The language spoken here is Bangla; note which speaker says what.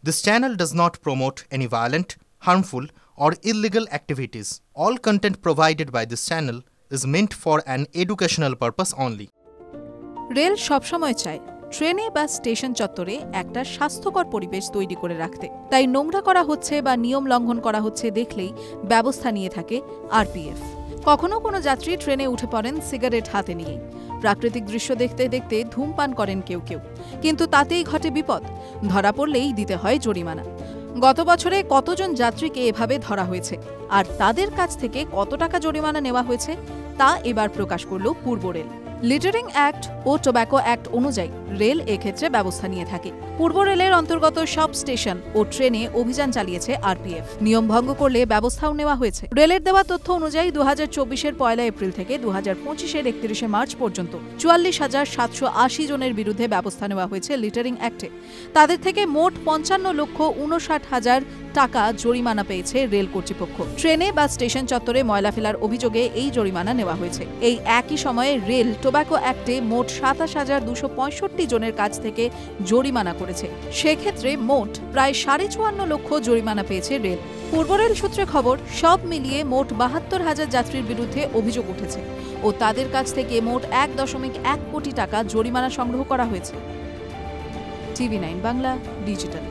Speaker 1: This channel does not promote any violent, harmful, or illegal activities. All content provided by this channel is meant for an educational purpose only.
Speaker 2: Rail সবসময় চায় ট্রেনে বা স্টেশন চত্বরে একটা স্বাস্থ্যকর পরিবেশ তৈরি করে রাখতে। তাই নোংরা করা হচ্ছে বা নিয়ম লঙ্ঘন করা হচ্ছে দেখলেই ব্যবস্থা নিয়ে থাকে আরপিএফ। কখনো কোনো যাত্রী ট্রেনে উঠে পড়েন সিগারেট হাতে নিয়ে। প্রাকৃতিক দৃশ্য দেখতে দেখতে ধূমপান করেন কেউ কেউ, কিন্তু তাতেই ঘটে বিপদ। ধরা পড়লেই দিতে হয় জরিমানা। গত বছরে কতজন যাত্রীকে এভাবে ধরা হয়েছে আর তাদের কাছ থেকে কত টাকা জরিমানা নেওয়া হয়েছে তা এবার প্রকাশ করল পূর্ব রেল। লিটারিং অ্যাক্ট ও টোব্যাকো অ্যাক্ট অনুযায়ী রেল এক্ষেত্রে ব্যবস্থা নিয়ে থাকে। পূর্ব রেলের অন্তর্গত সব স্টেশন ও ট্রেনে অভিযান চালিয়েছে আরপিএফ। নিয়ম ভঙ্গ করলে ব্যবস্থাও নেওয়া হয়েছে। রেলের দেওয়া তথ্য অনুযায়ী 2024-এর 1 এপ্রিল থেকে 2025-এর 31 মার্চ পর্যন্ত 44,780 জনের বিরুদ্ধে ব্যবস্থা নেওয়া হয়েছে লিটারিং অ্যাক্টে। তাদের থেকে মোট 55,59,000 টাকা জরিমানা পেয়েছে রেল কর্তৃপক্ষ। ট্রেনে বা স্টেশন চত্বরে ময়লা ফেলার অভিযোগে এই জরিমানা নেওয়া হয়েছে। এই একই সময়ে রেল টোব্যাকো অ্যাক্টে মোট 27,265 জনের কাছ থেকে জরিমানা করেছে। সেক্ষেত্রে মোট প্রায় 54.5 লক্ষ জরিমানা পেয়েছে রেল। পূর্ব রেল সূত্রে খবর, সব মিলিয়ে মোট 72,000 যাত্রীর বিরুদ্ধে অভিযোগ উঠেছে ও তাদের কাছ থেকে মোট 1.1 কোটি টাকা জরিমানা সংগ্রহ করা হয়েছে। TV9 Bangla digital.